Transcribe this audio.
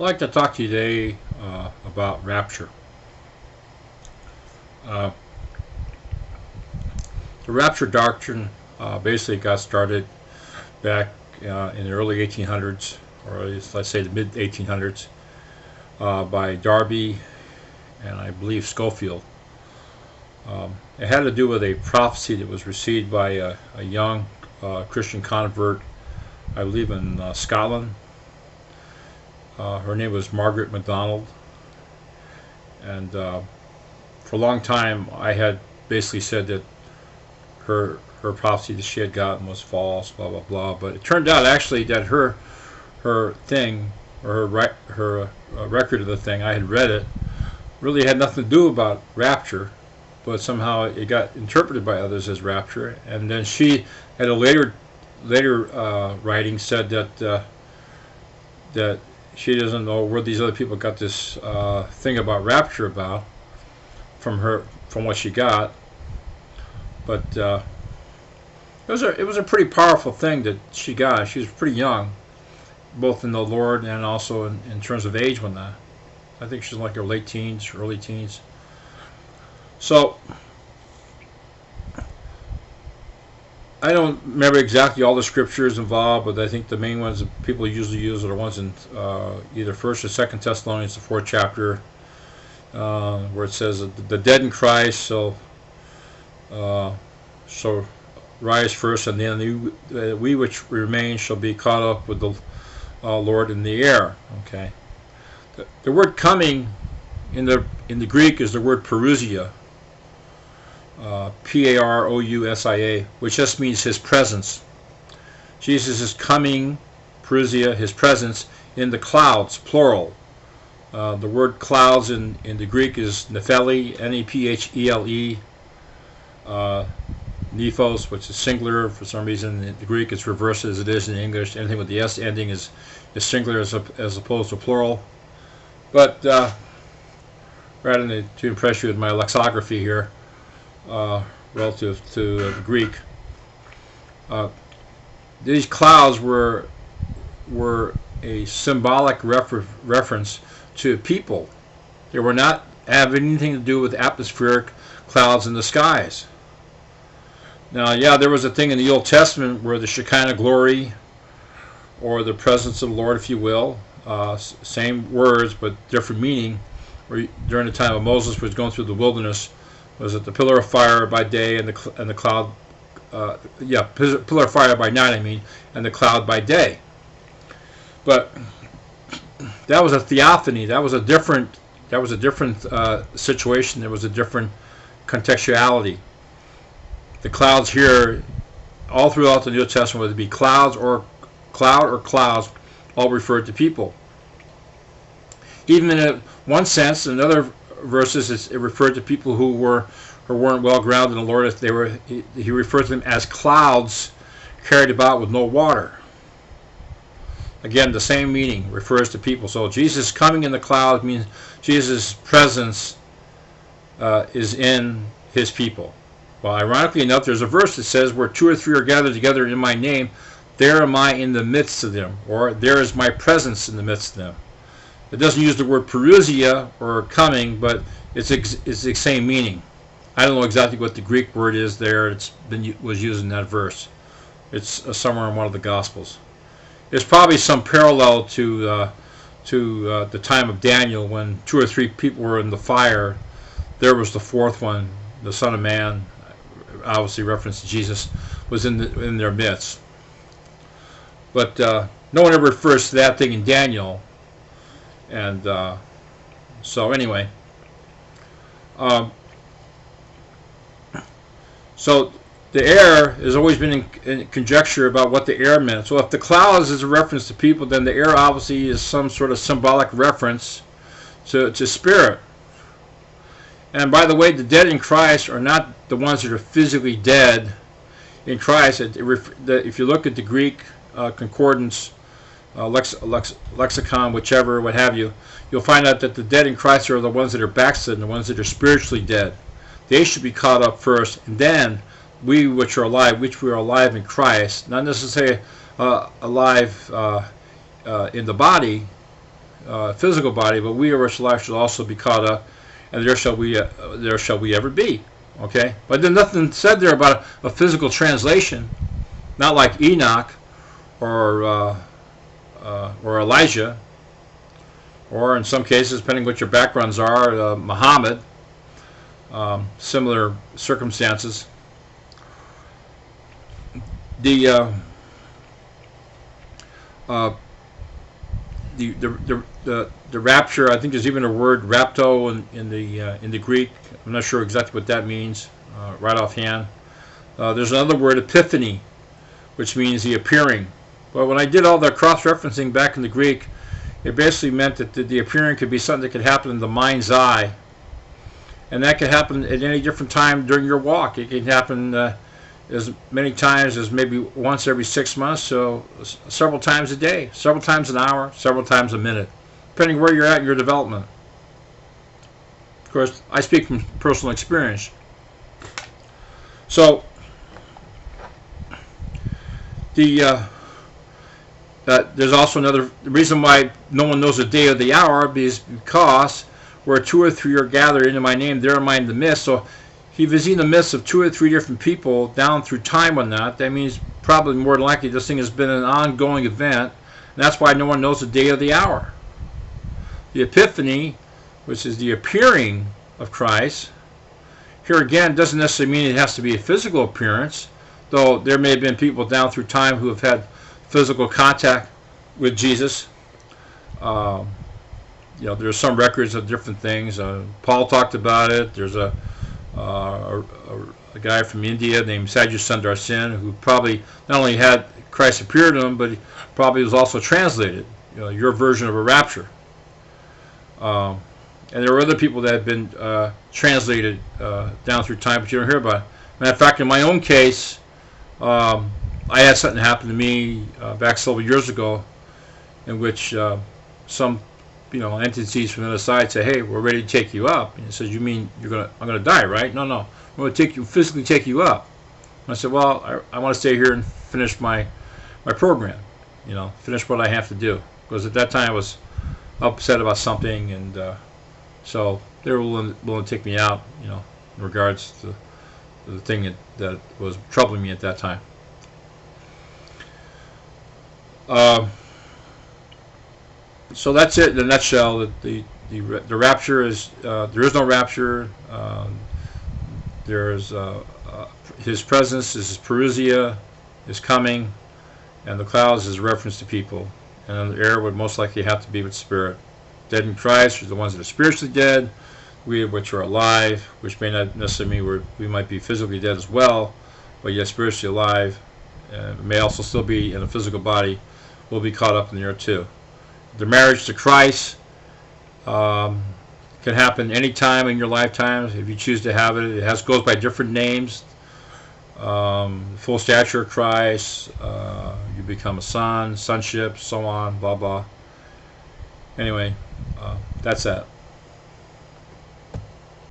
like to talk to you today about rapture. Uh, the rapture doctrine basically got started back in the early 1800s, or at least let's say the mid 1800s, by Darby and I believe Schofield. It had to do with a prophecy that was received by a young Christian convert, I believe in Scotland. Her name was Margaret MacDonald, and for a long time I had basically said that her prophecy that she had gotten was false, blah blah blah. But it turned out actually that her thing, or her record of the thing, I had read it, really had nothing to do about rapture, but somehow it got interpreted by others as rapture. And then she, at a later writing, said that that she doesn't know where these other people got this thing about rapture about from what she got. But it was a pretty powerful thing that she got. She was pretty young, both in the Lord and also in terms of age when that. I think she's like her late teens, early teens. So I don't remember exactly all the scriptures involved, but I think the main ones that people usually use are the ones in either 1st or 2nd Thessalonians, the 4th chapter, where it says that the dead in Christ so rise first, and then we which remain shall be caught up with the Lord in the air. Okay. The word coming in the Greek is the word parousia. Parousia, which just means his presence. Jesus is coming, parousia, his presence, in the clouds, plural. The word clouds in the Greek is nephele, N-E-P-H-E-L-E. Nephos, which is singular. For some reason in the Greek it's reversed as it is in English. Anything with the S ending is singular as opposed to plural. But rather than to impress you with my lexicography here, relative to the Greek, these clouds were a symbolic reference to people. They were not have anything to do with atmospheric clouds in the skies. Now, yeah, there was a thing in the Old Testament where the Shekinah glory, or the presence of the Lord, if you will, same words but different meaning, where during the time of Moses was going through the wilderness, was it the pillar of fire by day and the cloud, pillar of fire by night, I mean, and the cloud by day. But that was a theophany. That was a different situation. There was a different contextuality. The clouds here, all throughout the New Testament, whether it be cloud or clouds, all referred to people. Even in one sense, in other verses, it referred to people who weren't well grounded in the Lord. He referred to them as clouds carried about with no water. Again, the same meaning, refers to people. So Jesus coming in the clouds means Jesus' presence is in his people. Well, ironically enough, there's a verse that says, where 2 or 3 are gathered together in my name, there am I in the midst of them, or there is my presence in the midst of them. It doesn't use the word parousia or coming, but it's the same meaning. I don't know exactly what the Greek word is there. Was used in that verse. It's somewhere in one of the Gospels. It's probably some parallel to the time of Daniel, when 2 or 3 people were in the fire. There was the 4th one, the Son of Man, obviously reference to Jesus, was in their midst. But no one ever refers to that thing in Daniel. And so anyway, so the air has always been in conjecture about what the air meant. So if the clouds is a reference to people, then the air obviously is some sort of symbolic reference to spirit. And by the way, the dead in Christ are not the ones that are physically dead in Christ. If you look at the Greek concordance, lexicon, whichever, what have you, you'll find out that the dead in Christ are the ones that are backslidden, the ones that are spiritually dead. They should be caught up first, and then we which are alive in Christ, not necessarily alive in the body, physical body, but we which are alive shall also be caught up, and there shall we ever be. Okay, but there's nothing said there about a physical translation, not like Enoch or Elijah, or in some cases, depending what your backgrounds are, Muhammad. Similar circumstances. The rapture, I think there's even a word rapto in the Greek. I'm not sure exactly what that means right offhand. There's another word, epiphany, which means the appearing. But when I did all the cross-referencing back in the Greek, it basically meant that the appearing could be something that could happen in the mind's eye, and that could happen at any different time during your walk. It can happen as many times as maybe once every 6 months, so several times a day, several times an hour, several times a minute, depending where you're at in your development. Of course, I speak from personal experience. So, there's also another reason why no one knows the day or the hour, because where 2 or 3 are gathered into my name, there am I in the midst. So if he's in the midst of 2 or 3 different people down through time on that means probably more than likely this thing has been an ongoing event, and that's why no one knows the day or the hour. The epiphany, which is the appearing of Christ, here again doesn't necessarily mean it has to be a physical appearance, though there may have been people down through time who have had physical contact with Jesus. There's some records of different things. Paul talked about it. There's a guy from India named Sadhu Sundar Sen who probably not only had Christ appear to him, but he probably was also translated, your version of a rapture. And there were other people that had been translated down through time, but you don't hear about it. Matter of fact, in my own case, I had something happen to me back several years ago, in which some entities from the other side say, "Hey, we're ready to take you up." And he says, "You mean I'm gonna die, right?" "No, I'm going to physically take you up." And I said, "Well, I want to stay here and finish my program, finish what I have to do." Because at that time I was upset about something, and so they were willing to take me out, in regards to the thing that was troubling me at that time. So that's it in a nutshell. The rapture is there is no rapture. There's his presence, his parousia is coming, and the clouds is a reference to people, and the air would most likely have to be with spirit. Dead in Christ are the ones that are spiritually dead. We which are alive, which may not necessarily mean we might be physically dead as well, but yet spiritually alive, and may also still be in a physical body, will be caught up in the air too. The marriage to Christ can happen any time in your lifetime if you choose to have it. It goes by different names. Full stature of Christ, you become a son, sonship, so on, blah blah. Anyway, that's that.